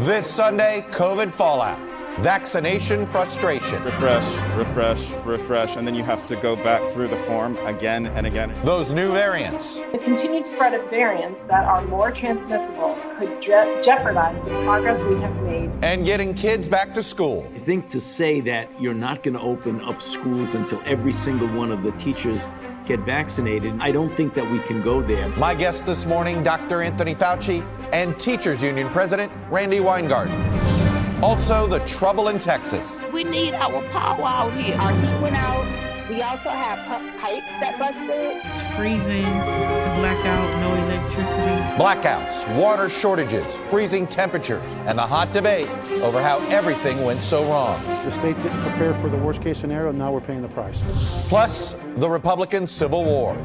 This Sunday, COVID fallout, vaccination frustration. Refresh, and then you have to go back through the form again and again. Those new variants. The continued spread of variants that are more transmissible could jeopardize the progress we have made. And getting kids back to school. I think to say that you're not going to open up schools until every single one of the teachers get vaccinated, I don't think that we can go there. My guest this morning, Dr. Anthony Fauci and Teachers Union President Randi Weingarten. Also, the trouble in Texas. We need our power out here. Our heat went out. We also have pipes that busted. It's freezing. It's a blackout, no electricity. Blackouts, water shortages, freezing temperatures, and the hot debate over how everything went so wrong. The state didn't prepare for the worst-case scenario, and now we're paying the price. Plus, the Republican Civil War.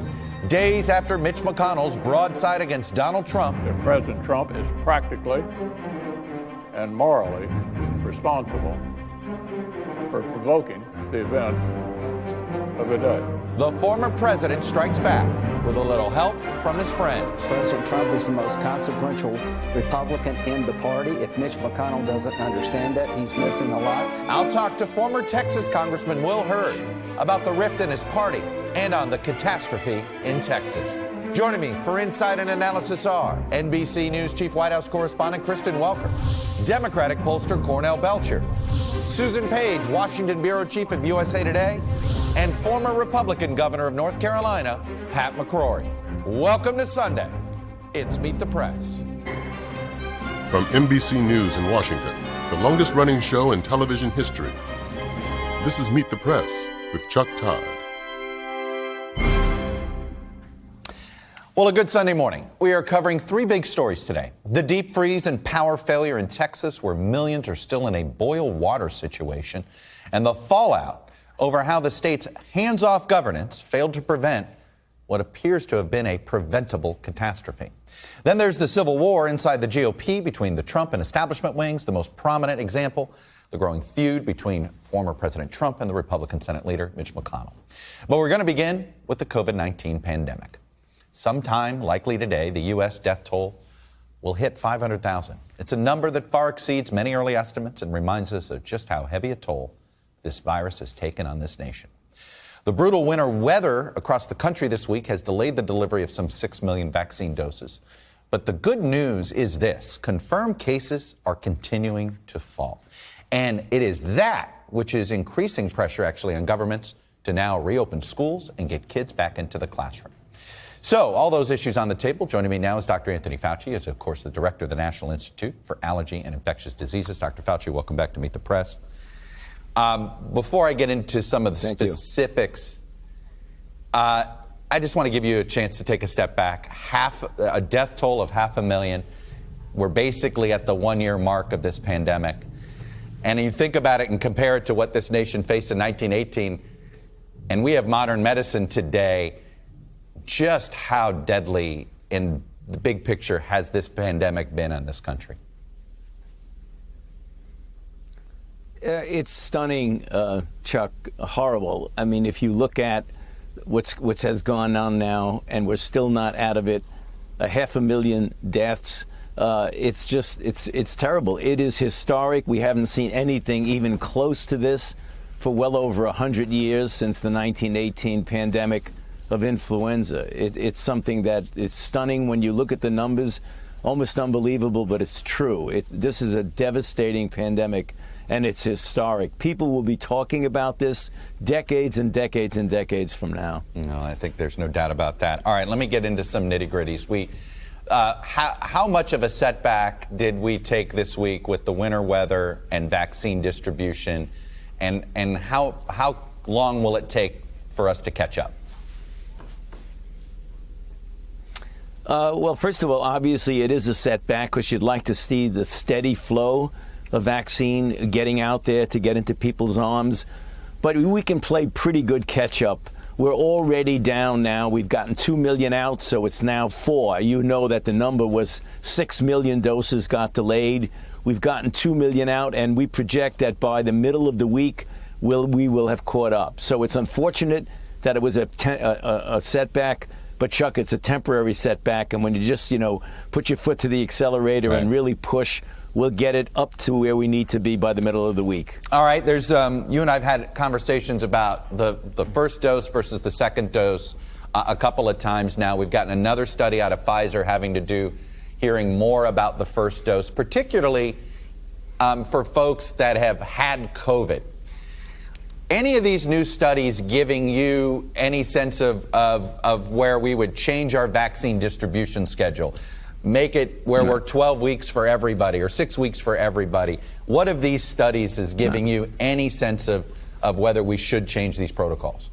Days after Mitch McConnell's broadside against Donald Trump. President Trump is practically and morally responsible for provoking the events of the day. The former president strikes back with a little help from his friends. President Trump is the most consequential Republican in the party. If Mitch McConnell doesn't understand that, he's missing a lot. I'll talk to former Texas Congressman Will Hurd about the rift in his party and on the catastrophe in Texas. Joining me for insight and analysis are NBC News Chief White House Correspondent Kristen Welker, Democratic pollster Cornell Belcher, Susan Page, Washington Bureau Chief of USA Today, and former Republican Governor of North Carolina, Pat McCrory. Welcome to Sunday. It's Meet the Press. From NBC News in Washington, the longest-running show in television history, this is Meet the Press with Chuck Todd. Well, a good Sunday morning. We are covering three big stories today. The deep freeze and power failure in Texas, where millions are still in a boil water situation, and the fallout over how the state's hands-off governance failed to prevent what appears to have been a preventable catastrophe. Then there's the civil war inside the GOP between the Trump and establishment wings, the most prominent example, the growing feud between former President Trump and the Republican Senate leader, Mitch McConnell. But we're going to begin with the COVID-19 pandemic. Sometime, likely today, the U.S. death toll will hit 500,000. It's a number that far exceeds many early estimates and reminds us of just how heavy a toll this virus has taken on this nation. The brutal winter weather across the country this week has delayed the delivery of some 6 million vaccine doses. But the good news is this: confirmed cases are continuing to fall. And it is that which is increasing pressure, actually, on governments to now reopen schools and get kids back into the classroom. So all those issues on the table. Joining me now is Dr. Anthony Fauci, is, of course, the director of the National Institute for Allergy and Infectious Diseases. Dr. Fauci, welcome back to Meet the Press. Before I get into some of the specifics, I just want to give you a chance to take a step back. A death toll of 500,000. We're basically at the 1-year mark of this pandemic. And you think about it and compare it to what this nation faced in 1918, and we have modern medicine today. Just how deadly in the big picture has this pandemic been on this country? It's stunning, Chuck, horrible. I mean, if you look at what has gone on now, and we're still not out of it, 500,000 deaths. It's terrible. It is historic. We haven't seen anything even close to this for well over 100 years since the 1918 pandemic of influenza. It's something that is stunning when you look at the numbers, almost unbelievable, but it's true. This is a devastating pandemic, and it's historic. People will be talking about this decades and decades and decades from now. No, I think there's no doubt about that. All right, let me get into some nitty-gritties. How much of a setback did we take this week with the winter weather and vaccine distribution, and how long will it take for us to catch up? Well, first of all, obviously it is a setback because you'd like to see the steady flow of vaccine getting out there to get into people's arms. But we can play pretty good catch up. We're already down now. We've gotten 2 million out, so it's now 4. You know that the number was 6 million doses got delayed. We've gotten 2 million out, and we project that by the middle of the week, we will have caught up. So it's unfortunate that it was a setback. But, Chuck, it's a temporary setback, and when you just, put your foot to the accelerator and really push, we'll get it up to where we need to be by the middle of the week. All right, there's you and I've had conversations about the first dose versus the second dose a couple of times now. We've gotten another study out of Pfizer having to do hearing more about the first dose, particularly for folks that have had COVID. Any of these new studies giving you any sense of where we would change our vaccine distribution schedule? Make it where we're 12 weeks for everybody or 6 weeks for everybody? What of these studies is giving you any sense of whether we should change these protocols?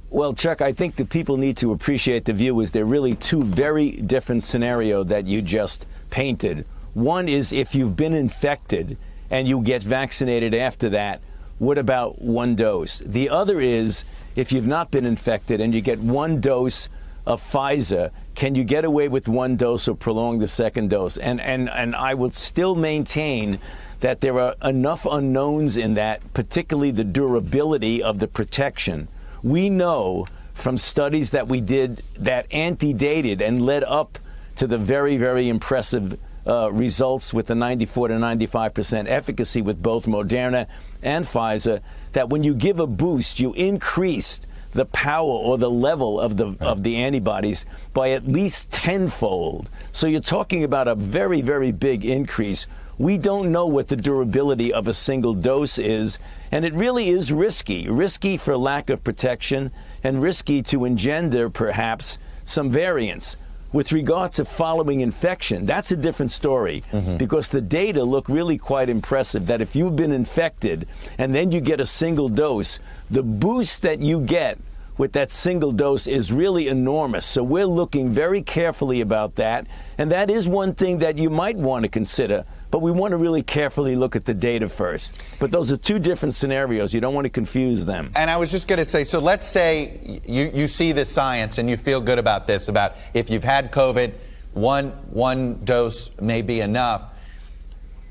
Well, Chuck, I think that people need to appreciate the view is there really two very different scenarios that you just painted. One is if you've been infected and you get vaccinated after that, what about one dose? The other is if you've not been infected and you get one dose of Pfizer, can you get away with one dose or prolong the second dose? And I will still maintain that there are enough unknowns in that, particularly the durability of the protection. We know from studies that we did that antedated and led up to the very, very impressive results with the 94 to 95% efficacy with both Moderna and Pfizer, that when you give a boost, you increase the power or the level of the antibodies by at least tenfold. So you're talking about a very, very big increase. We don't know what the durability of a single dose is, and it really is risky for lack of protection and risky to engender perhaps some variants. With regard to following infection, that's a different story because the data look really quite impressive that if you've been infected and then you get a single dose, the boost that you get with that single dose is really enormous. So we're looking very carefully about that. And that is one thing that you might want to consider, but we want to really carefully look at the data first. But those are two different scenarios. You don't want to confuse them. And I was just going to say, so let's say you see the science and you feel good about this, about if you've had COVID, one dose may be enough.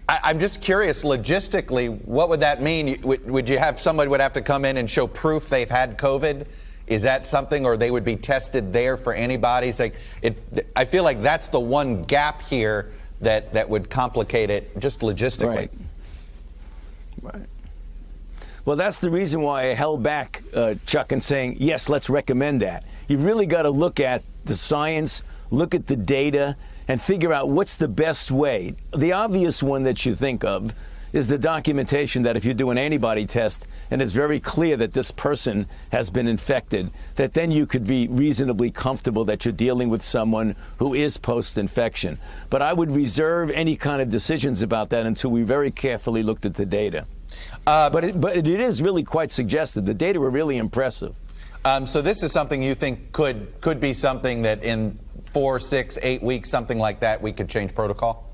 I'm just curious, logistically, what would that mean? Would you have somebody would have to come in and show proof they've had COVID? Is that something, or they would be tested there for antibodies? I feel like that's the one gap here that would complicate it just logistically. Right. Well, that's the reason why I held back, Chuck, in saying, yes, let's recommend that. You've really got to look at the science, look at the data, and figure out what's the best way. The obvious one that you think of is the documentation that if you do an antibody test and it's very clear that this person has been infected, that then you could be reasonably comfortable that you're dealing with someone who is post-infection. But I would reserve any kind of decisions about that until we very carefully looked at the data. But it is really quite suggestive. The data were really impressive. So this is something you think could be something that in 4, 6, 8 weeks, something like that, we could change protocol?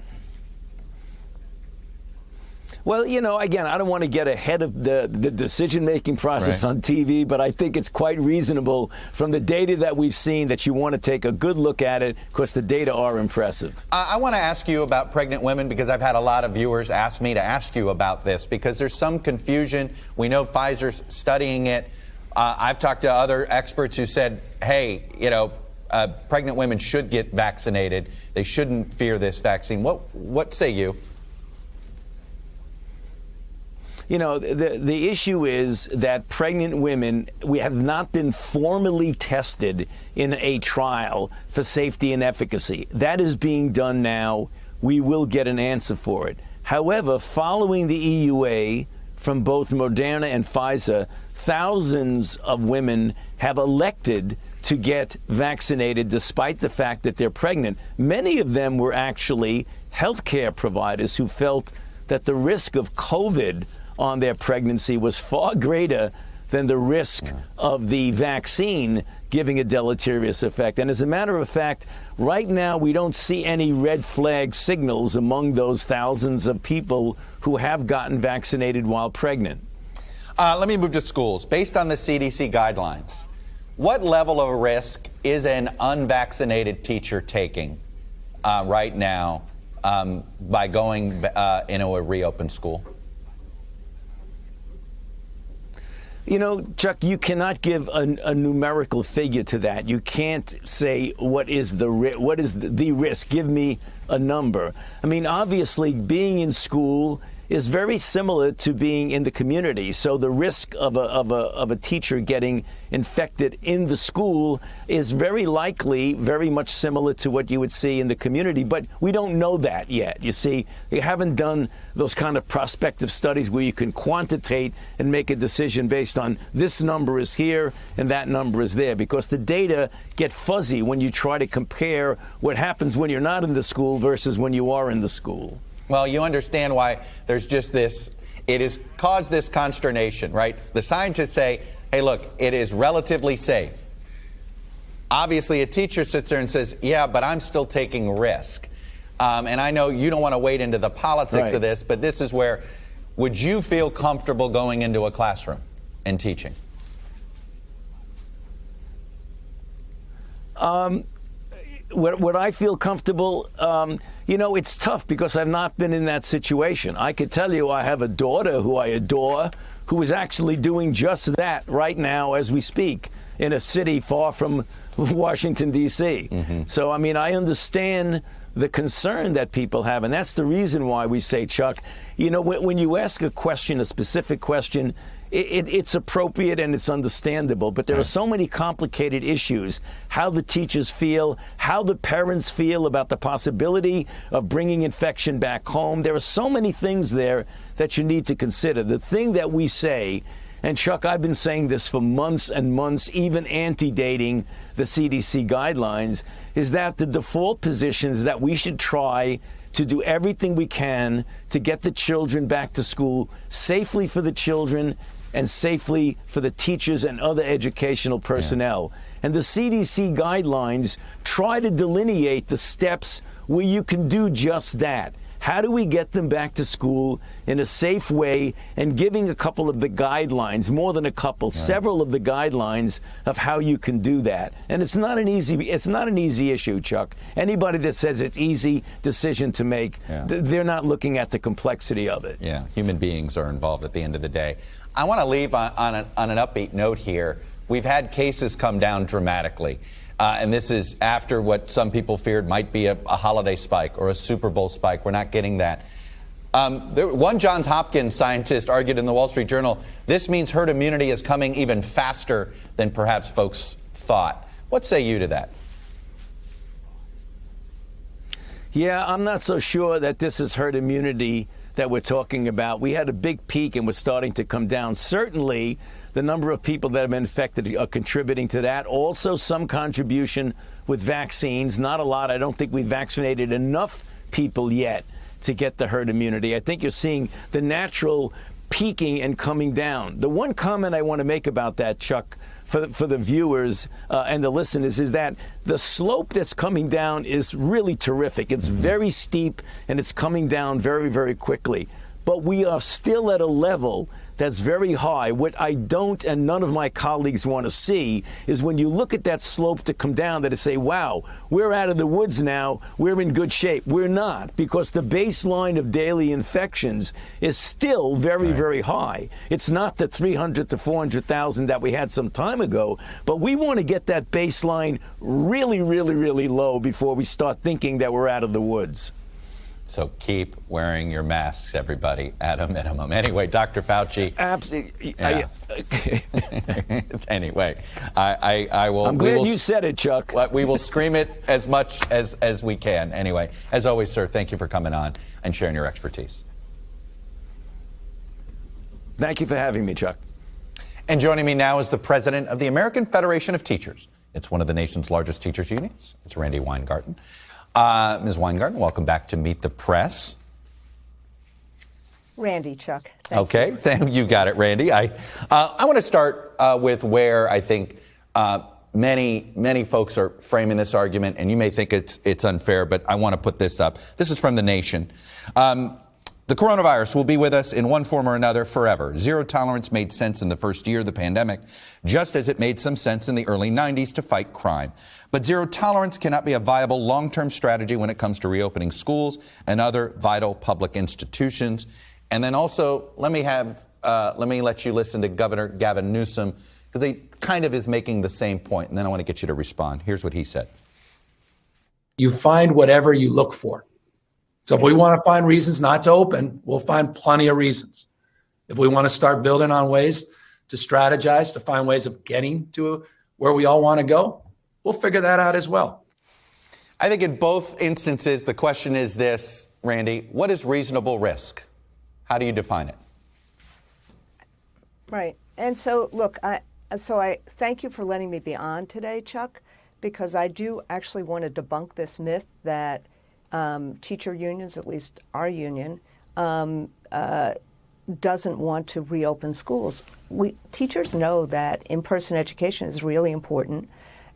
Well, again, I don't want to get ahead of the decision-making process on TV, but I think it's quite reasonable from the data that we've seen that you want to take a good look at it because the data are impressive. I want to ask you about pregnant women because I've had a lot of viewers ask me to ask you about this because there's some confusion. We know Pfizer's studying it. I've talked to other experts who said, hey, pregnant women should get vaccinated. They shouldn't fear this vaccine. What say you? The issue is that pregnant women, we have not been formally tested in a trial for safety and efficacy. That is being done now. We will get an answer for it. However, following the EUA from both Moderna and Pfizer, thousands of women have elected to get vaccinated despite the fact that they're pregnant. Many of them were actually healthcare providers who felt that the risk of COVID on their pregnancy was far greater than the risk of the vaccine giving a deleterious effect. And as a matter of fact, right now we don't see any red flag signals among those thousands of people who have gotten vaccinated while pregnant. Let me move to schools. Based on the CDC guidelines, what level of risk is an unvaccinated teacher taking right now by going into a reopened school? You know, Chuck, you cannot give a numerical figure to that. You can't say what is the risk. Give me a number. I mean, obviously, being in school is very similar to being in the community. So the risk of a teacher getting infected in the school is very likely very much similar to what you would see in the community. But we don't know that yet. You see, they haven't done those kind of prospective studies where you can quantitate and make a decision based on this number is here and that number is there, because the data get fuzzy when you try to compare what happens when you're not in the school versus when you are in the school. Well, you understand why there's just this, it has caused this consternation, right? The scientists say, hey, look, it is relatively safe. Obviously, a teacher sits there and says, yeah, but I'm still taking risk. And I know you don't want to wade into the politics of this, but this is where, would you feel comfortable going into a classroom and teaching? Would I feel comfortable? You know, it's tough because I've not been in that situation. I could tell you I have a daughter who I adore who is actually doing just that right now as we speak in a city far from Washington, D.C. So, I mean, I understand the concern that people have, and that's the reason why we say, Chuck, you know, when you ask a question, a specific question, it's appropriate and it's understandable, but there are so many complicated issues. How the teachers feel, how the parents feel about the possibility of bringing infection back home. There are so many things there that you need to consider. The thing that we say, and Chuck, I've been saying this for months and months, even antedating the CDC guidelines, is that the default position is that we should try to do everything we can to get the children back to school safely for the children and safely for the teachers and other educational personnel. And the CDC guidelines try to delineate the steps where you can do just that. How do we get them back to school in a safe way, and giving a couple of the guidelines, more than a couple, several of the guidelines of how you can do that. And it's not an easy issue, Chuck. Anybody that says it's easy decision to make, they're not looking at the complexity of it. Yeah, human beings are involved at the end of the day. I want to leave on an upbeat note here. We've had cases come down dramatically. And this is after what some people feared might be a holiday spike or a Super Bowl spike. We're not getting that. One Johns Hopkins scientist argued in the Wall Street Journal, this means herd immunity is coming even faster than perhaps folks thought. What say you to that? Yeah, I'm not so sure that this is herd immunity that we're talking about. We had a big peak and we're starting to come down. Certainly, the number of people that have been infected are contributing to that. Also, some contribution with vaccines. Not a lot. I don't think we've vaccinated enough people yet to get the herd immunity. I think you're seeing the natural peaking and coming down. The one comment I want to make about that, Chuck, for the viewers and the listeners, is that the slope that's coming down is really terrific. It's very steep and it's coming down very, very quickly. But we are still at a level that's very high. What I don't, and none of my colleagues want to see, is when you look at that slope to come down, that it say, wow, we're out of the woods now, we're in good shape. We're not, because the baseline of daily infections is still very, very high. It's not the 300 to 400,000 that we had some time ago, but we want to get that baseline really, really, really low before we start thinking that we're out of the woods. So keep wearing your masks, everybody, at a minimum. Anyway, Dr. Fauci. Absolutely. Yeah. Anyway, I will. I'm glad you said it, Chuck. We will scream it as much as we can. Anyway, as always, sir, thank you for coming on and sharing your expertise. Thank you for having me, Chuck. And joining me now is the president of the American Federation of Teachers. It's one of the nation's largest teachers unions. It's Randi Weingarten. Ms. Weingarten, welcome back to Meet the Press. Randi, Chuck. Okay, you got it, Randi. I want to start with where I think many folks are framing this argument, and you may think it's unfair, but I want to put this up. This is from The Nation. The coronavirus will be with us in one form or another forever. Zero tolerance made sense in the first year of the pandemic, just as it made some sense in the early 90s to fight crime. But zero tolerance cannot be a viable long-term strategy when it comes to reopening schools and other vital public institutions. And then also, let me have let me let you listen to Governor Gavin Newsom, because he kind of is making the same point, and then I want to get you to respond. Here's what he said. You find whatever you look for. So if we want to find reasons not to open, we'll find plenty of reasons. If we want to start building on ways to strategize, to find ways of getting to where we all want to go, we'll figure that out as well. I think in both instances, the question is this, Randy, what is reasonable risk? How do you define it? Right. And so, look, I thank you for letting me be on today, Chuck, because I do actually want to debunk this myth that teacher unions, at least our union, doesn't want to reopen schools. Teachers know that in-person education is really important.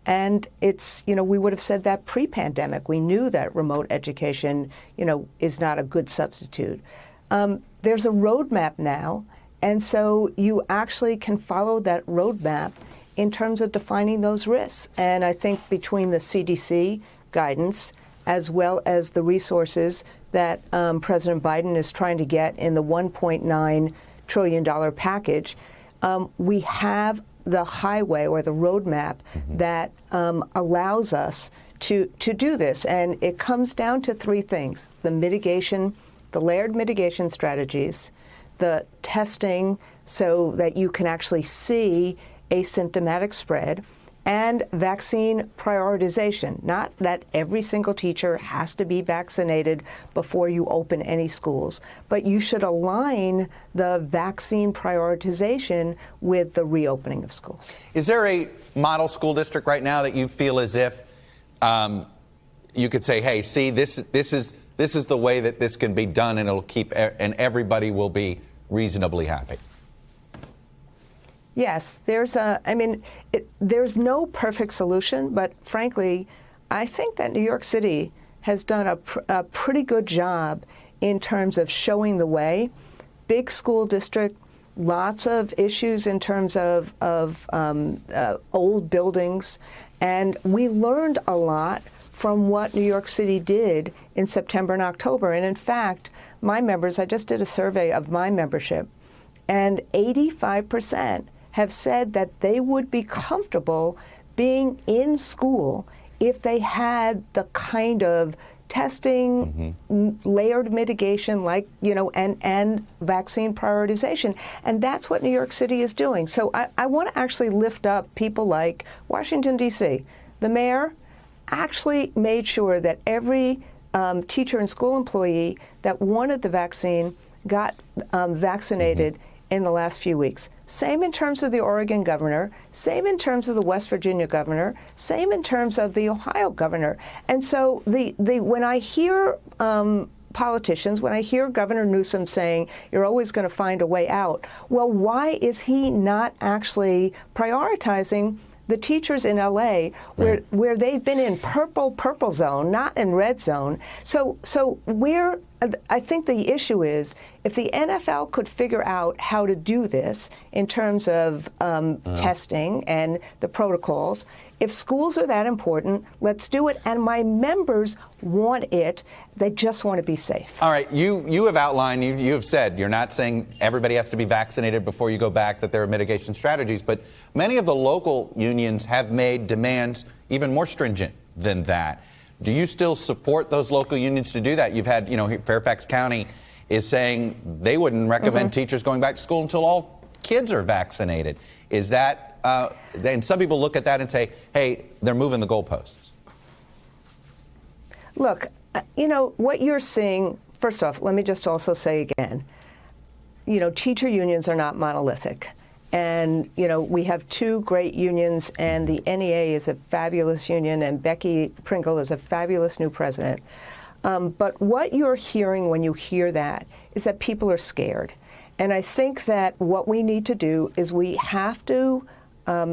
And it's, we would have said that pre-pandemic. We knew that remote education, is not a good substitute. There's a roadmap now. And so you actually can follow that roadmap in terms of defining those risks. And I think between the CDC guidance as well as the resources that President Biden is trying to get in the $1.9 trillion package, we have the highway or the roadmap that allows us to do this. And it comes down to three things: the mitigation, the layered mitigation strategies, the testing so that you can actually see asymptomatic spread, and vaccine prioritization. Not that every single teacher has to be vaccinated before you open any schools, but you should align the vaccine prioritization with the reopening of schools. Is there a model school district right now that you feel as if you could say, hey, see, this is the way that this can be done, and it'll keep, and everybody will be reasonably happy? Yes, there's no perfect solution, but frankly, I think that New York City has done a pretty good job in terms of showing the way. Big school district, lots of issues in terms of old buildings, and we learned a lot from what New York City did in September and October. And in fact, my members, I just did a survey of my membership, and 85% have said that they would be comfortable being in school if they had the kind of testing, layered mitigation, like, and vaccine prioritization. And that's what New York City is doing. So I want to actually lift up people like Washington, D.C. The mayor actually made sure that every teacher and school employee that wanted the vaccine got vaccinated in the last few weeks. Same in terms of the Oregon governor, same in terms of the West Virginia governor, same in terms of the Ohio governor. And so when I hear politicians, when I hear Governor Newsom saying you're always going to find a way out, well, why is he not actually prioritizing the teachers in LA where they've been in purple zone, not in red zone? So I think the issue is, if the NFL could figure out how to do this in terms of testing and the protocols, if schools are that important, let's do it. And my members want it. They just want to be safe. All right. You have outlined, you have said, you're not saying everybody has to be vaccinated before you go back, that there are mitigation strategies. But many of the local unions have made demands even more stringent than that. Do you still support those local unions to do that? You've had, Fairfax County is saying they wouldn't recommend teachers going back to school until all kids are vaccinated. Is that, and some people look at that and say, hey, they're moving the goalposts. Look, what you're seeing, first off, let me just also say again, teacher unions are not monolithic. And, we have two great unions, and the NEA is a fabulous union, and Becky Pringle is a fabulous new president. But what you're hearing when you hear that is that people are scared. And I think that what we need to do is we have to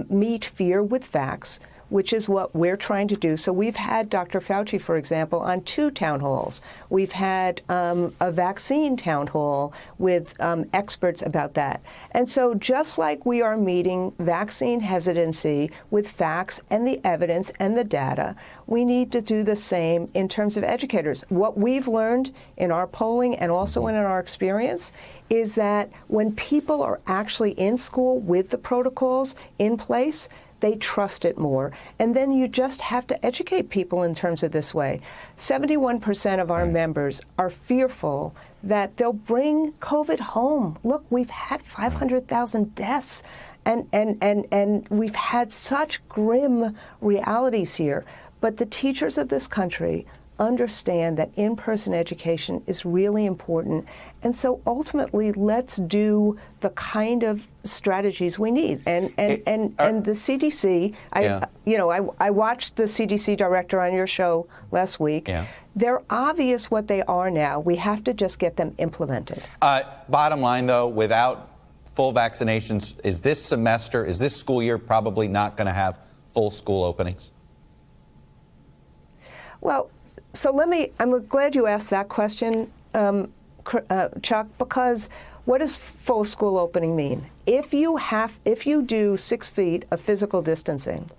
meet fear with facts. which is what we're trying to do. So we've had Dr. Fauci, for example, on 2 town halls. We've had a vaccine town hall with experts about that. And so just like we are meeting vaccine hesitancy with facts and the evidence and the data, we need to do the same in terms of educators. What we've learned in our polling and also in our experience is that when people are actually in school with the protocols in place, they trust it more. And then you just have to educate people in terms of this way. 71% of our members are fearful that they'll bring COVID home. Look, we've had 500,000 deaths. And we've had such grim realities here. But the teachers of this country understand that in-person education is really important. And so ultimately, let's do the kind of strategies we need. And the CDC, I watched the CDC director on your show last week. Yeah. They're obvious what they are now. We have to just get them implemented. Bottom line, though, without full vaccinations, is this school year probably not going to have full school openings? Well, so I'm glad you asked that question, Chuck, because what does full school opening mean? If you do 6 feet of physical distancing,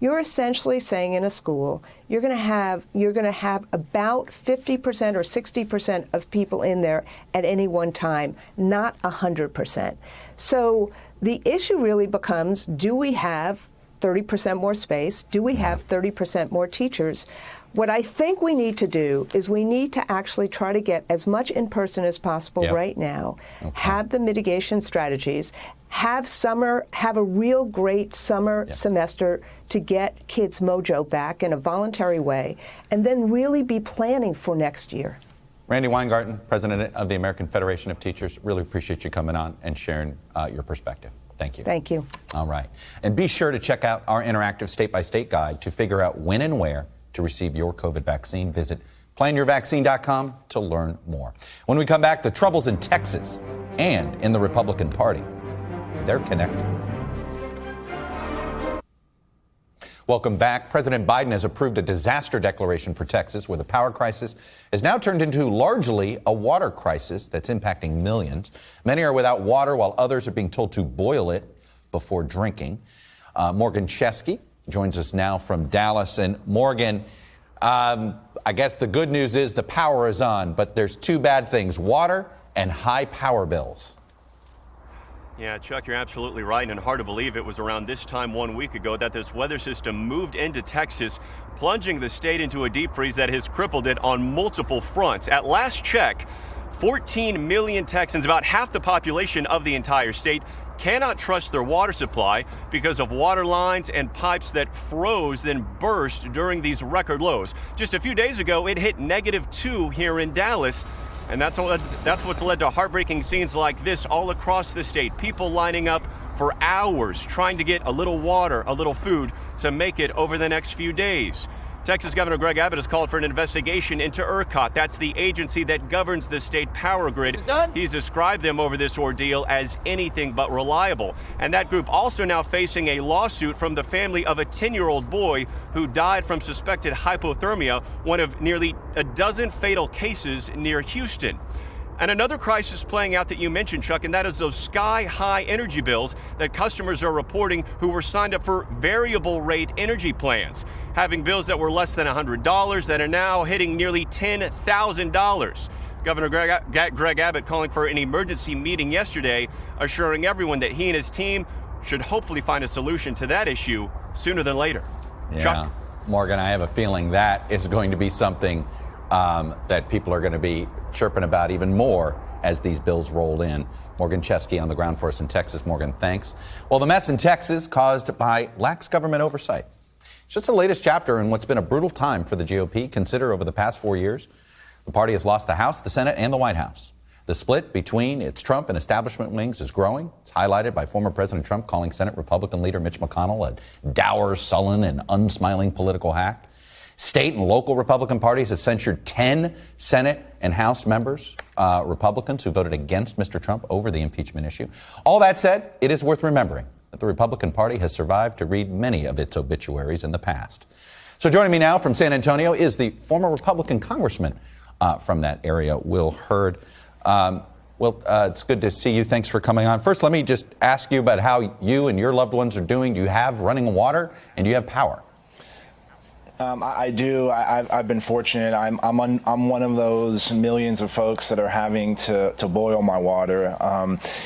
you're essentially saying in a school, you're going to have about 50% or 60% of people in there at any one time, not 100%. So the issue really becomes, do we have 30% more space? Do we have 30% more teachers? What I think we need to do is we need to actually try to get as much in person as possible right now, have the mitigation strategies, have a real great summer semester to get kids' mojo back in a voluntary way, and then really be planning for next year. Randi Weingarten, President of the American Federation of Teachers, really appreciate you coming on and sharing your perspective. Thank you. Thank you. All right. And be sure to check out our interactive state-by-state guide to figure out when and where to receive your COVID vaccine. Visit planyourvaccine.com to learn more. When we come back, the troubles in Texas and in the Republican Party. They're connected. Welcome back. President Biden has approved a disaster declaration for Texas, where the power crisis has now turned into largely a water crisis that's impacting millions. Many are without water, while others are being told to boil it before drinking. Morgan Chesky joins us now from Dallas. And Morgan, I guess the good news is the power is on, but there's 2 bad things: water and high power bills. Yeah, Chuck, you're absolutely right, and hard to believe it was around this time 1 week ago that this weather system moved into Texas, plunging the state into a deep freeze that has crippled it on multiple fronts. At last check, 14 million Texans, about half the population of the entire state, cannot trust their water supply because of water lines and pipes that froze, then burst during these record lows. Just a few days ago, it hit -2 here in Dallas. And that's what's led to heartbreaking scenes like this all across the state. People lining up for hours trying to get a little water, a little food to make it over the next few days. Texas Governor Greg Abbott has called for an investigation into ERCOT. That's the agency that governs the state power grid. He's described them over this ordeal as anything but reliable. And that group also now facing a lawsuit from the family of a 10-year-old boy who died from suspected hypothermia, one of nearly a dozen fatal cases near Houston. And another crisis playing out that you mentioned, Chuck, and that is those sky-high energy bills that customers are reporting who were signed up for variable rate energy plans, having bills that were less than $100 that are now hitting nearly $10,000. Governor Greg Abbott calling for an emergency meeting yesterday, assuring everyone that he and his team should hopefully find a solution to that issue sooner than later. Yeah. Chuck? Morgan, I have a feeling that is going to be something that people are going to be chirping about even more as these bills roll in. Morgan Chesky on the ground for us in Texas. Morgan, thanks. Well, the mess in Texas caused by lax government oversight. It's just the latest chapter in what's been a brutal time for the GOP. Consider over the past 4 years, the party has lost the House, the Senate, and the White House. The split between its Trump and establishment wings is growing. It's highlighted by former President Trump calling Senate Republican leader Mitch McConnell a dour, sullen, and unsmiling political hack. State and local Republican parties have censured 10 Senate and House members, Republicans who voted against Mr. Trump over the impeachment issue. All that said, it is worth remembering but the Republican Party has survived to read many of its obituaries in the past. So joining me now from San Antonio is the former Republican congressman from that area, Will Hurd. Will, it's good to see you. Thanks for coming on. First, let me just ask you about how you and your loved ones are doing. Do you have running water and do you have power? I do. I've been fortunate. I'm one of those millions of folks that are having to boil my water.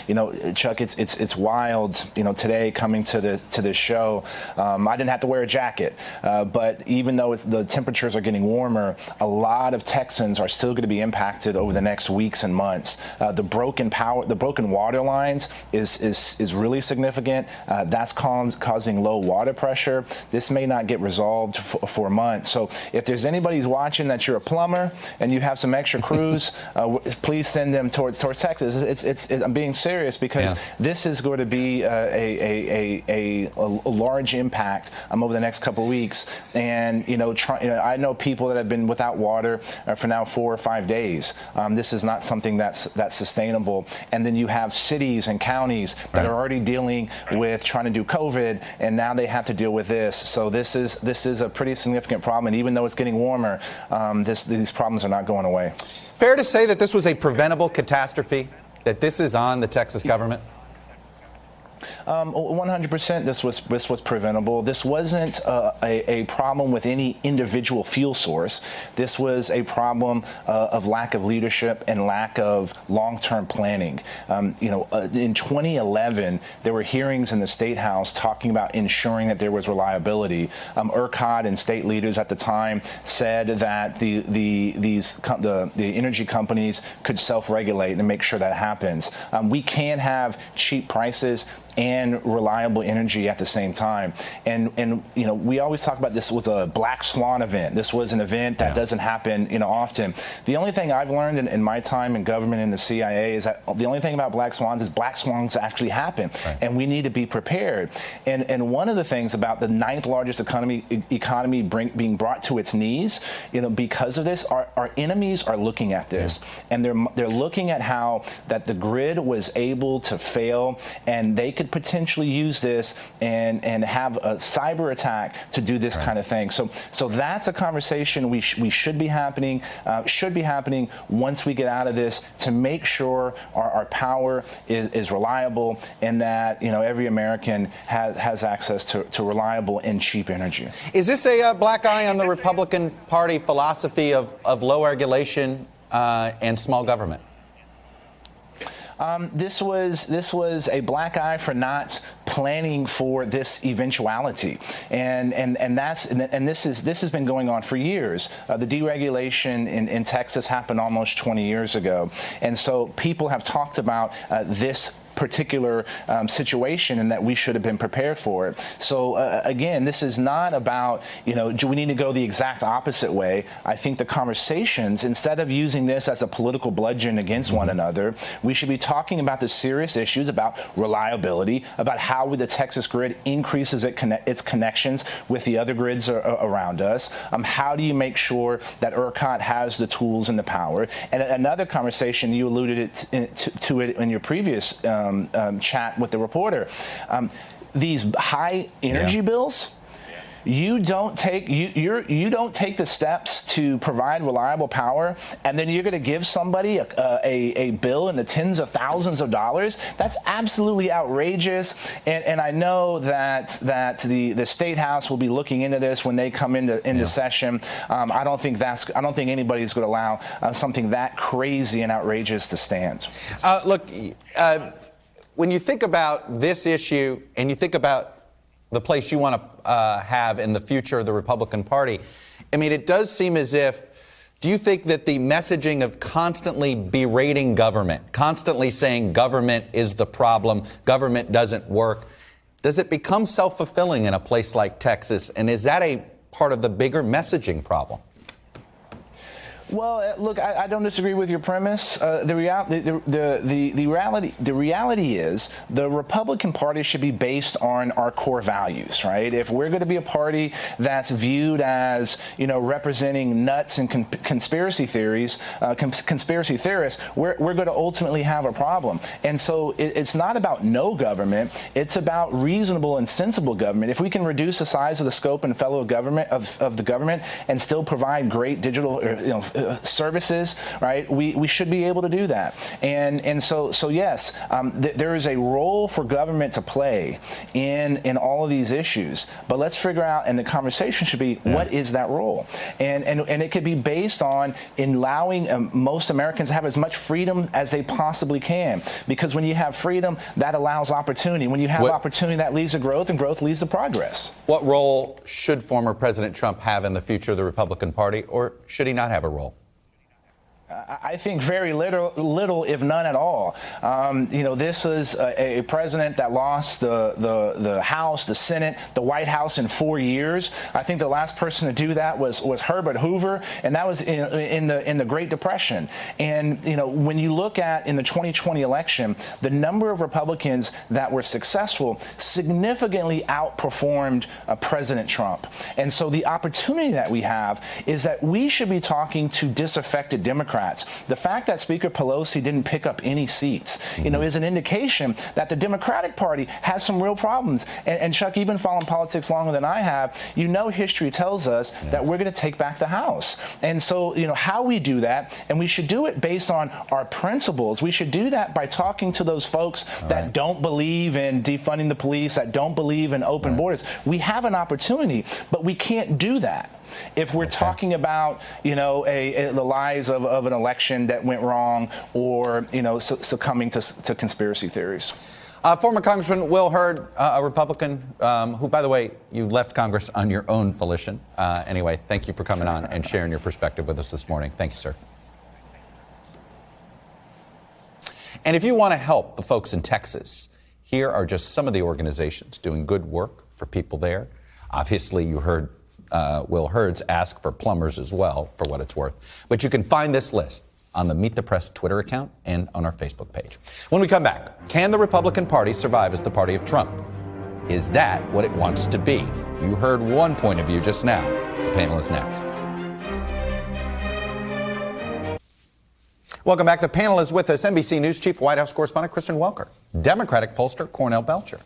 You know, Chuck, it's wild. You know, today coming to this show, I didn't have to wear a jacket. But even though the temperatures are getting warmer, a lot of Texans are still going to be impacted over the next weeks and months. The broken water lines is really significant. That's causing low water pressure. This may not get resolved for months. So if there's anybody who's watching that you're a plumber and you have some extra crews, please send them towards Texas. I'm being serious because this is going to be a large impact over the next couple of weeks. And I know people that have been without water for now 4 or 5 days. This is not something that's sustainable. And then you have cities and counties that are already dealing with trying to do COVID, and now they have to deal with this. So this is a pretty significant problem, and even though it's getting warmer, these problems are not going away. Fair to say that this was a preventable catastrophe, that this is on the Texas government? 100% this was preventable. This wasn't a problem with any individual fuel source. This was a problem of lack of leadership and lack of long-term planning. In 2011, there were hearings in the State House talking about ensuring that there was reliability. ERCOT and state leaders at the time said that the energy companies could self-regulate and make sure that happens. We can't have cheap prices and reliable energy at the same time. And we always talk about this was a black swan event. This was an event that doesn't happen often. The only thing I've learned in my time in government and the CIA is that the only thing about black swans is black swans actually happen, and we need to be prepared. And one of the things about the 9th largest economy being brought to its knees, because of this, our enemies are looking at this, and they're looking at how that the grid was able to fail, and they could potentially use this and have a cyber attack to do this kind of thing. So that's a conversation we should be happening once we get out of this, to make sure our power is reliable, and that every American has access to reliable and cheap energy. Is this a black eye on the Republican Party philosophy of low regulation and small government? This was a black eye for not planning for this eventuality, and this has been going on for years. The deregulation in Texas happened almost 20 years ago, and so people have talked about this particular situation, and that we should have been prepared for it. So again, this is not about, do we need to go the exact opposite way? I think the conversations, instead of using this as a political bludgeon against one another, we should be talking about the serious issues about reliability, about how the Texas grid increases its connections with the other grids around us. How do you make sure that ERCOT has the tools and the power? And another conversation, you alluded to it in your previous chat with the reporter. These high energy bills, you don't take the steps to provide reliable power, and then you're going to give somebody a bill in the tens of thousands of dollars. That's absolutely outrageous. And I know that the State House will be looking into this when they come into session. I don't think anybody's going to allow something that crazy and outrageous to stand. Look, when you think about this issue and you think about the place you want to have in the future of the Republican Party, I mean, it does seem as if, do you think that the messaging of constantly berating government, constantly saying government is the problem, government doesn't work, does it become self-fulfilling in a place like Texas? And is that a part of the bigger messaging problem? Well, look, I don't disagree with your premise. The reality is the Republican Party should be based on our core values, right? If we're going to be a party that's viewed as, representing nuts and conspiracy theories, conspiracy theorists, we're going to ultimately have a problem. And so it's not about no government. It's about reasonable and sensible government. If we can reduce the size of the scope and fellow government of the government and still provide great digital, services, right? We should be able to do that. And so yes, there is a role for government to play in all of these issues. But let's figure out, and the conversation should be, what is that role? And it could be based on allowing most Americans to have as much freedom as they possibly can. Because when you have freedom, that allows opportunity. When you have opportunity, that leads to growth, and growth leads to progress. What role should former President Trump have in the future of the Republican Party, or should he not have a role? I think very little, if none at all. This is a president that lost the House, the Senate, the White House in 4 years. I think the last person to do that was Herbert Hoover, and that was in the Great Depression. And when you look at in the 2020 election, the number of Republicans that were successful significantly outperformed President Trump. And so the opportunity that we have is that we should be talking to disaffected Democrats. The fact that Speaker Pelosi didn't pick up any seats, is an indication that the Democratic Party has some real problems. And Chuck, even following politics longer than I have, history tells us that we're going to take back the House. And so, how we do that, and we should do it based on our principles. We should do that by talking to those folks that don't believe in defunding the police, that don't believe in open borders. We have an opportunity, but we can't do that if we're talking about, the lies of an election that went wrong, or, succumbing to conspiracy theories. Former Congressman Will Hurd, a Republican, who, by the way, you left Congress on your own volition. Anyway, thank you for coming on and sharing your perspective with us this morning. Thank you, sir. And if you want to help the folks in Texas, here are just some of the organizations doing good work for people there. Obviously, you heard Will Hurd's ask for plumbers as well, for what it's worth. But you can find this list on the Meet the Press Twitter account and on our Facebook page. When we come back, can the Republican Party survive as the party of Trump? Is that what it wants to be? You heard one point of view just now. The panel is next. Welcome back. The panel is with us. NBC News Chief White House Correspondent Kristen Welker, Democratic pollster Cornell Belcher,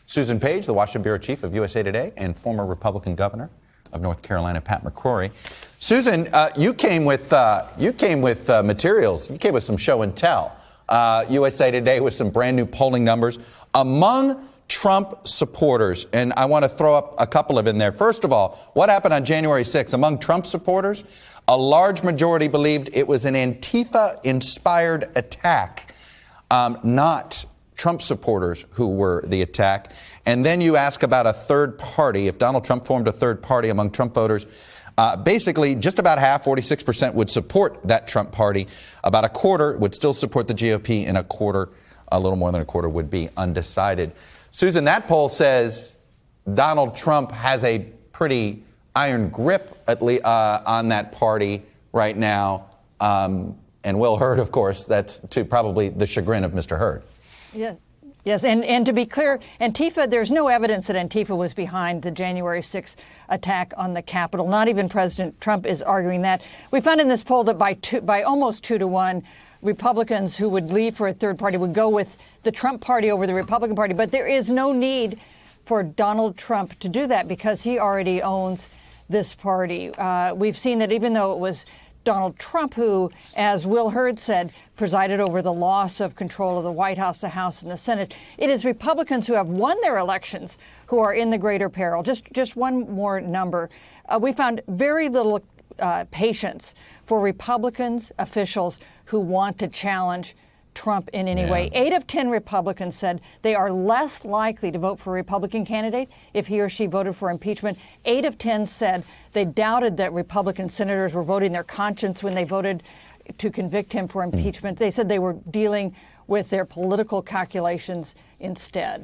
Susan Page, the Washington Bureau Chief of USA Today, and former Republican Governor of North Carolina, Pat McCrory. Susan, you came with materials. You came with some show and tell. USA Today with some brand new polling numbers among Trump supporters, and I want to throw up a couple of in there. First of all, what happened on January 6th? Among Trump supporters, a large majority believed it was an Antifa-inspired attack, not Trump supporters who were the attack. And then you ask about a third party. If Donald Trump formed a third party among Trump voters, basically just about half, 46%, would support that Trump party. About a quarter would still support the GOP, and a little more than a quarter, would be undecided. Susan, that poll says Donald Trump has a pretty iron grip on that party right now. And Will Hurd, of course, that's to probably the chagrin of Mr. Hurd. Yes, and to be clear, Antifa, there's no evidence that Antifa was behind the January 6th attack on the Capitol. Not even President Trump is arguing that. We found in this poll that by almost 2-1, Republicans who would leave for a third party would go with the Trump party over the Republican Party. But there is no need for Donald Trump to do that because he already owns this party. We've seen that even though it was Donald Trump who, as Will Hurd said, presided over the loss of control of the White House, the House, and the Senate, it is Republicans who have won their elections who are in the greater peril. Just one more number. We found very little patience for Republicans officials who want to challenge Trump in any way. 8 of 10 Republicans said they are less likely to vote for a Republican candidate if he or she voted for impeachment. 8 of 10 said they doubted that Republican senators were voting their conscience when they voted to convict him for impeachment. They said they were dealing with their political calculations instead.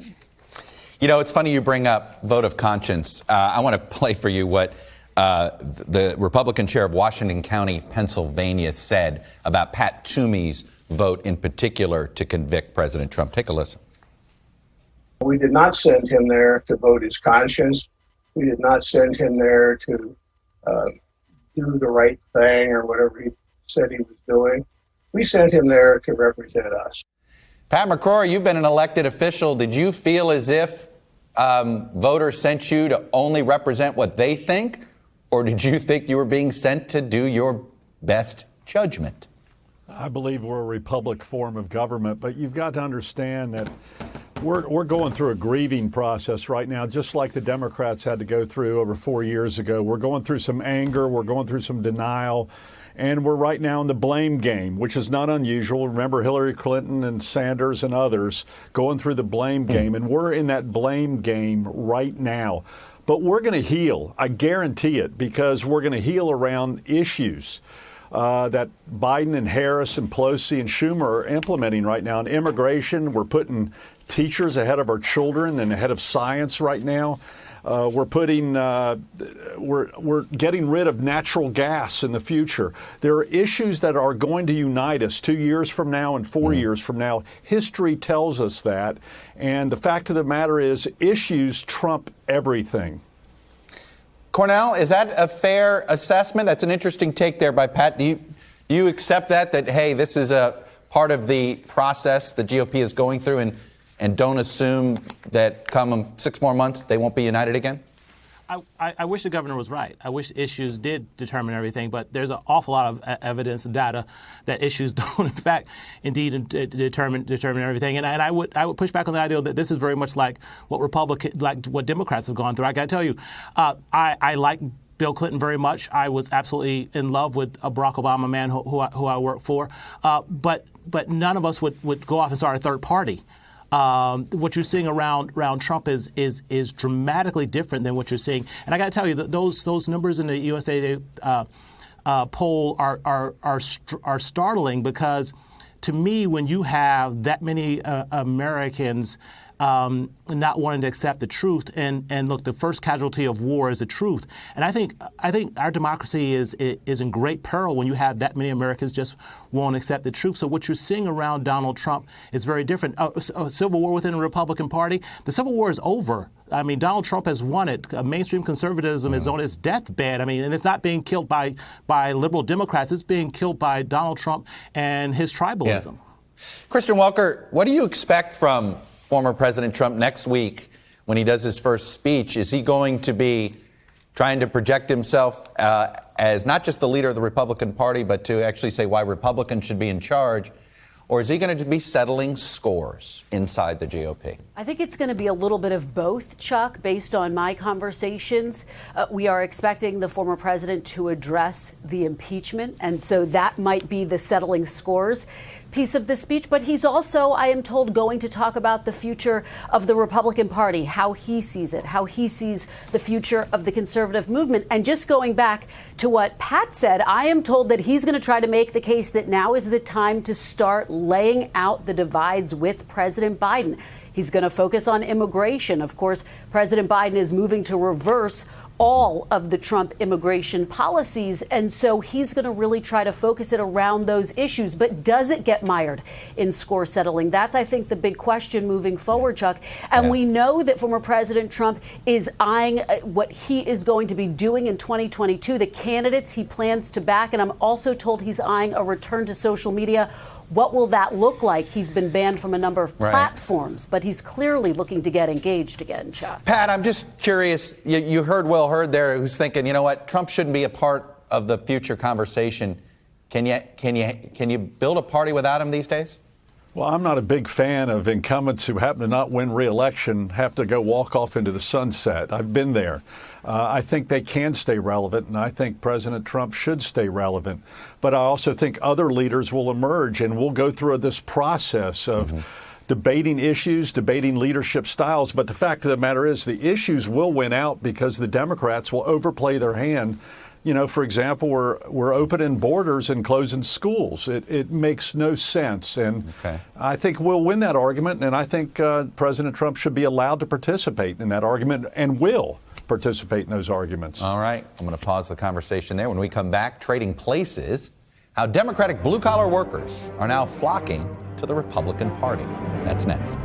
You know, it's funny you bring up vote of conscience. I want to play for you what the Republican chair of Washington County, Pennsylvania, said about Pat Toomey's vote in particular to convict President Trump. Take a listen. We did not send him there to vote his conscience. We did not send him there to do the right thing or whatever he said he was doing. We sent him there to represent us. Pat McCrory, you've been an elected official. Did you feel as if voters sent you to only represent what they think? Or did you think you were being sent to do your best judgment? I believe we're a republic form of government, but you've got to understand that we're going through a grieving process right now, just like the Democrats had to go through over 4 years ago. We're going through some anger. We're going through some denial. And we're right now in the blame game, which is not unusual. Remember Hillary Clinton and Sanders and others going through the blame game. And we're in that blame game right now. But we're going to heal. I guarantee it, because we're going to heal around issues that Biden and Harris and Pelosi and Schumer are implementing right now. In immigration, we're putting teachers ahead of our children and ahead of science right now. We're getting rid of natural gas in the future. There are issues that are going to unite us 2 years from now and 4 years from now. History tells us that. And the fact of the matter is, issues trump everything. Cornell, is that a fair assessment? That's an interesting take there by Pat. Do you accept that, hey, this is a part of the process the GOP is going through, and don't assume that come 6 more months they won't be united again? I wish the governor was right. I wish issues did determine everything, but there's an awful lot of evidence and data that issues don't, in fact, indeed determine everything. And I would push back on the idea that this is very much like what Democrats have gone through. I got to tell you, I like Bill Clinton very much. I was absolutely in love with a Barack Obama, man who I worked for. But none of us would go off and start a third party. What you're seeing around Trump is dramatically different than what you're seeing. And I got to tell you, those numbers in the USA poll are startling, because to me, when you have that many Americans not wanting to accept the truth, and look, the first casualty of war is the truth. And I think our democracy is in great peril when you have that many Americans just won't accept the truth. So what you're seeing around Donald Trump is very different. A civil war within the Republican Party, the civil war is over. I mean, Donald Trump has won it. Mainstream conservatism is on its deathbed. I mean, and it's not being killed by liberal Democrats. It's being killed by Donald Trump and his tribalism. Yeah. Kristen Welker, what do you expect from former President Trump next week when he does his first speech? Is he going to be trying to project himself as not just the leader of the Republican Party, but to actually say why Republicans should be in charge? Or is he going to be settling scores inside the GOP? I think it's going to be a little bit of both, Chuck, based on my conversations. We are expecting the former president to address the impeachment, and so that might be the settling scores piece of the speech. But he's also, I am told, going to talk about the future of the Republican Party, how he sees it, how he sees the future of the conservative movement. And just going back to what Pat said, I am told that he's going to try to make the case that now is the time to start laying out the divides with President Biden. He's going to focus on immigration. Of course, President Biden is moving to reverse all of the Trump immigration policies. And so he's going to really try to focus it around those issues. But does it get mired in score settling? That's, I think, the big question moving forward, Chuck. And we know that former President Trump is eyeing what he is going to be doing in 2022, the candidates he plans to back. And I'm also told he's eyeing a return to social media. What will that look like? He's been banned from a number of platforms, but he's clearly looking to get engaged again, Chuck. Pat, I'm just curious. You heard Will Hurd there, who's thinking, you know what, Trump shouldn't be a part of the future conversation. Can you build a party without him these days? Well, I'm not a big fan of incumbents who happen to not win re-election have to go walk off into the sunset. I've been there. I think they can stay relevant, and I think President Trump should stay relevant. But I also think other leaders will emerge, and we'll go through this process of debating issues, debating leadership styles. But the fact of the matter is the issues will win out because the Democrats will overplay their hand. You know, for example, we're opening borders and closing schools. It makes no sense. And I think we'll win that argument. And I think President Trump should be allowed to participate in that argument and will. participate in those arguments. All right. I'm going to pause the conversation there. When we come back, trading places, how Democratic blue-collar workers are now flocking to the Republican Party. That's next.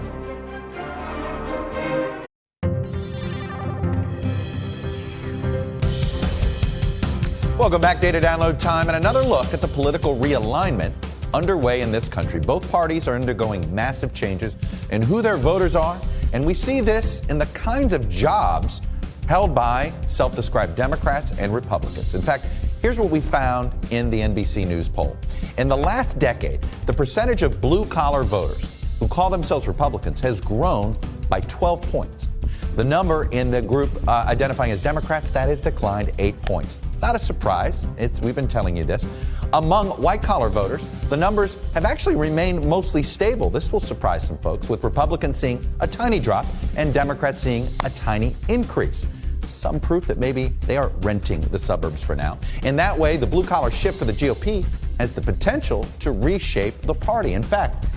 Welcome back. Data download time and another look at the political realignment underway in this country. Both parties are undergoing massive changes in who their voters are, and we see this in the kinds of jobs held by self-described Democrats and Republicans. In fact, here's what we found in the NBC News poll. In the last decade, the percentage of blue-collar voters who call themselves Republicans has grown by 12 points. The number in the group identifying as Democrats, that has declined 8 points. Not a surprise. We've been telling you this. Among white-collar voters, the numbers have actually remained mostly stable. This will surprise some folks, with Republicans seeing a tiny drop and Democrats seeing a tiny increase. Some proof that maybe they are renting the suburbs for now. In that way, the blue-collar shift for the GOP has the potential to reshape the party. In fact,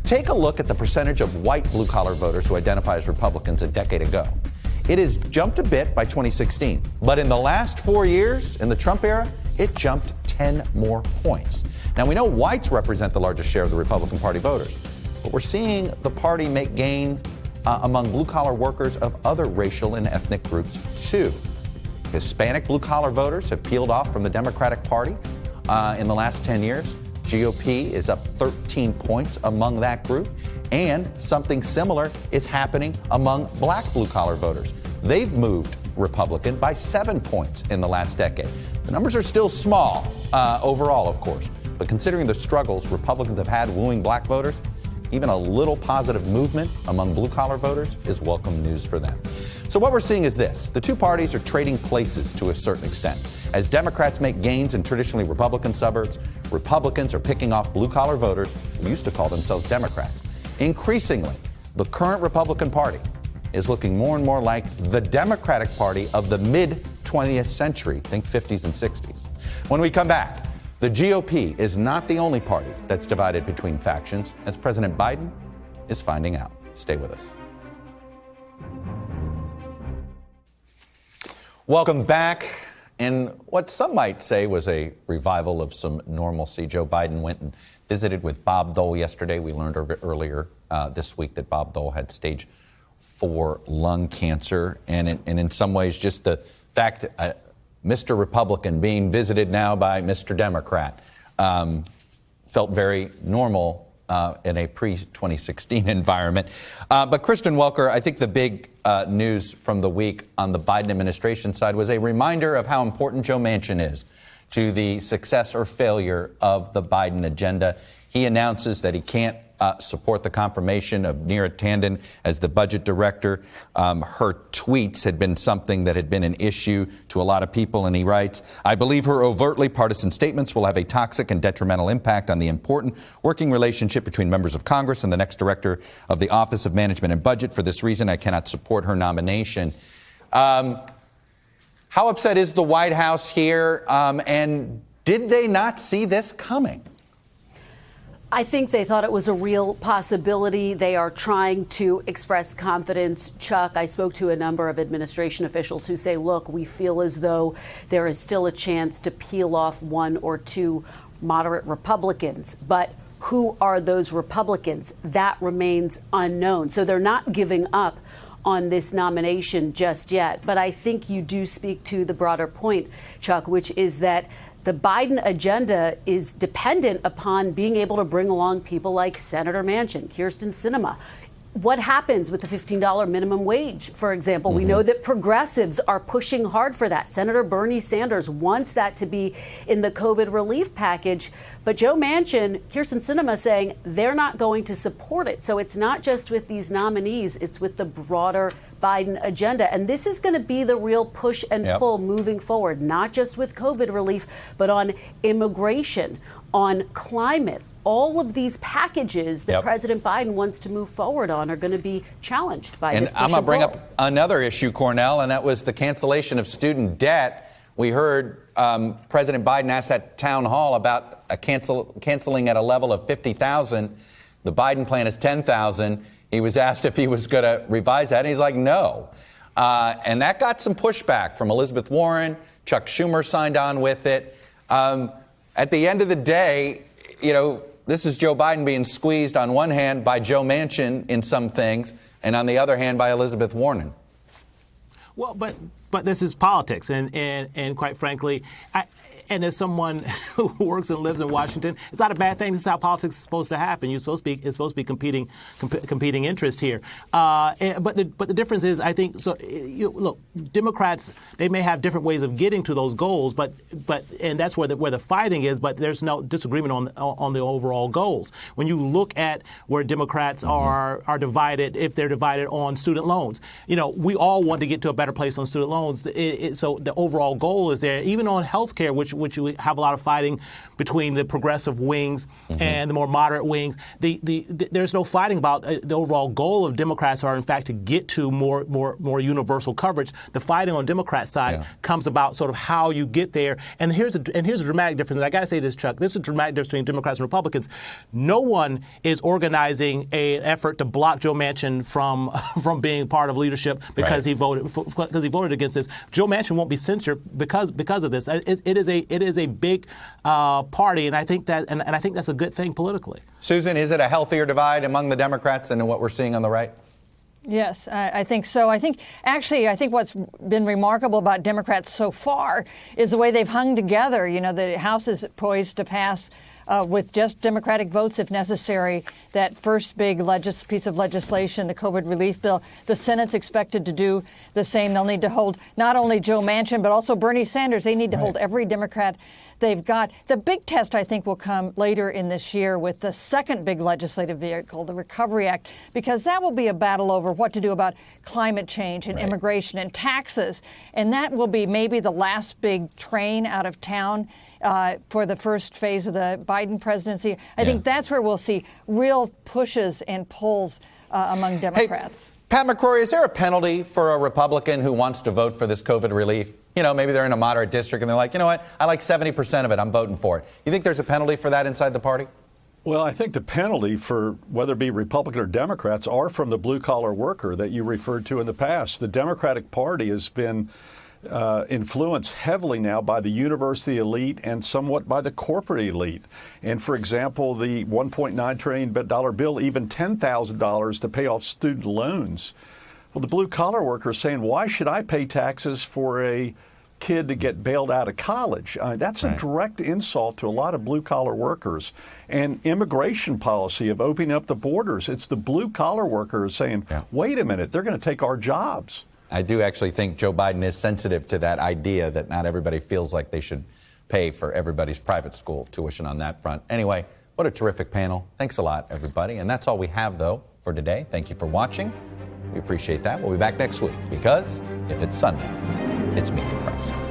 take a look at the percentage of white blue-collar voters who identify as Republicans a decade ago. It has jumped a bit by 2016, but in the last 4 years, in the Trump era, it jumped 10 more points. Now, we know whites represent the largest share of the Republican Party voters, but we're seeing the party make gain among blue-collar workers of other racial and ethnic groups, too. Hispanic blue-collar voters have peeled off from the Democratic Party in the last 10 years. GOP is up 13 points among that group, and something similar is happening among black blue-collar voters. They've moved Republican by 7 points in the last decade. The numbers are still small overall, of course, but considering the struggles Republicans have had wooing black voters, even a little positive movement among blue-collar voters is welcome news for them. So what we're seeing is this. The two parties are trading places to a certain extent. As Democrats make gains in traditionally Republican suburbs, Republicans are picking off blue-collar voters who used to call themselves Democrats. Increasingly, the current Republican Party is looking more and more like the Democratic Party of the mid-20th century, think 50s and 60s. When we come back, the GOP is not the only party that's divided between factions, as President Biden is finding out. Stay with us. Welcome back. And what some might say was a revival of some normalcy. Joe Biden went and visited with Bob Dole yesterday. We learned earlier this week that Bob Dole had stage 4 lung cancer. And in some ways, just the fact that Mr. Republican being visited now by Mr. Democrat felt very normal in a pre-2016 environment. But Kristen Welker, I think the big news from the week on the Biden administration side was a reminder of how important Joe Manchin is to the success or failure of the Biden agenda. He announces that he can't support the confirmation of Neera Tanden as the budget director. Her tweets had been something that had been an issue to a lot of people, and he writes, "I believe her overtly partisan statements will have a toxic and detrimental impact on the important working relationship between members of Congress and the next director of the Office of Management and Budget. For this reason, I cannot support her nomination." How upset is the White House here, and did they not see this coming? I think they thought it was a real possibility. They are trying to express confidence. Chuck, I spoke to a number of administration officials who say, look, we feel as though there is still a chance to peel off 1 or 2 moderate Republicans. But who are those Republicans? That remains unknown. So they're not giving up on this nomination just yet. But I think you do speak to the broader point, Chuck, which is that the Biden agenda is dependent upon being able to bring along people like Senator Manchin, Kirsten Sinema. What happens with the $15 minimum wage, for example? We know that progressives are pushing hard for that. Senator Bernie Sanders wants that to be in the COVID relief package. But Joe Manchin, Kirsten Sinema saying they're not going to support it. So it's not just with these nominees, it's with the broader Biden agenda. And this is going to be the real push and pull moving forward, not just with COVID relief, but on immigration, on climate. All of these packages that President Biden wants to move forward on are going to be challenged by this push and pull. And I'm going to bring up another issue, Cornell, and that was the cancellation of student debt. We heard President Biden ask that town hall about canceling at a level of 50,000. The Biden plan is 10,000. He was asked if he was going to revise that, and he's like, no. And that got some pushback from Elizabeth Warren. Chuck Schumer signed on with it. At the end of the day, this is Joe Biden being squeezed on one hand by Joe Manchin in some things, and on the other hand by Elizabeth Warren. Well, but this is politics, and quite frankly, and as someone who works and lives in Washington, it's not a bad thing. This is how politics is supposed to happen. It's supposed to be competing interest here. But the difference is, I think, so. Look, Democrats, they may have different ways of getting to those goals, but that's where the fighting is. But there's no disagreement on the overall goals. When you look at where Democrats are divided, if they're divided on student loans, we all want to get to a better place on student loans. So the overall goal is there. Even on health care, which we have a lot of fighting between the progressive wings and the more moderate wings. There's no fighting about the overall goal of Democrats are, in fact, to get to more universal coverage. The fighting on Democrat side comes about sort of how you get there. And here's a dramatic difference. And I got to say this, Chuck. This is a dramatic difference between Democrats and Republicans. No one is organizing an effort to block Joe Manchin from being part of leadership because he voted against this. Joe Manchin won't be censured because of this. It is a big party, and I think that's a good thing politically. Susan, is it a healthier divide among the Democrats than what we're seeing on the right? Yes, I think so. I think what's been remarkable about Democrats so far is the way they've hung together. The House is poised to pass with just Democratic votes, if necessary, that first big piece of legislation, the COVID relief bill. The Senate's expected to do the same. They'll need to hold not only Joe Manchin, but also Bernie Sanders. They need to hold every Democrat they've got. The big test, I think, will come later in this year with the second big legislative vehicle, the Recovery Act, because that will be a battle over what to do about climate change and immigration and taxes. And that will be maybe the last big train out of town for the first phase of the Biden presidency. I think that's where we'll see real pushes and pulls among Democrats. Hey, Pat McCrory, is there a penalty for a Republican who wants to vote for this COVID relief? Maybe they're in a moderate district and they're like, you know what, I like 70% of it, I'm voting for it. You think there's a penalty for that inside the party? Well, I think the penalty for whether it be Republican or Democrats are from the blue-collar worker that you referred to in the past. The Democratic Party has been influenced heavily now by the university elite and somewhat by the corporate elite. And for example, the $1.9 trillion bill, even $10,000 to pay off student loans. Well, the blue-collar worker is saying, why should I pay taxes for a kid to get bailed out of college? That's a direct insult to a lot of blue-collar workers. And immigration policy of opening up the borders, it's the blue-collar workers saying, wait a minute, they're going to take our jobs. I do actually think Joe Biden is sensitive to that idea that not everybody feels like they should pay for everybody's private school tuition on that front. Anyway, what a terrific panel. Thanks a lot, everybody. And that's all we have, though, for today. Thank you for watching. We appreciate that. We'll be back next week because if it's Sunday, it's Meet the Press.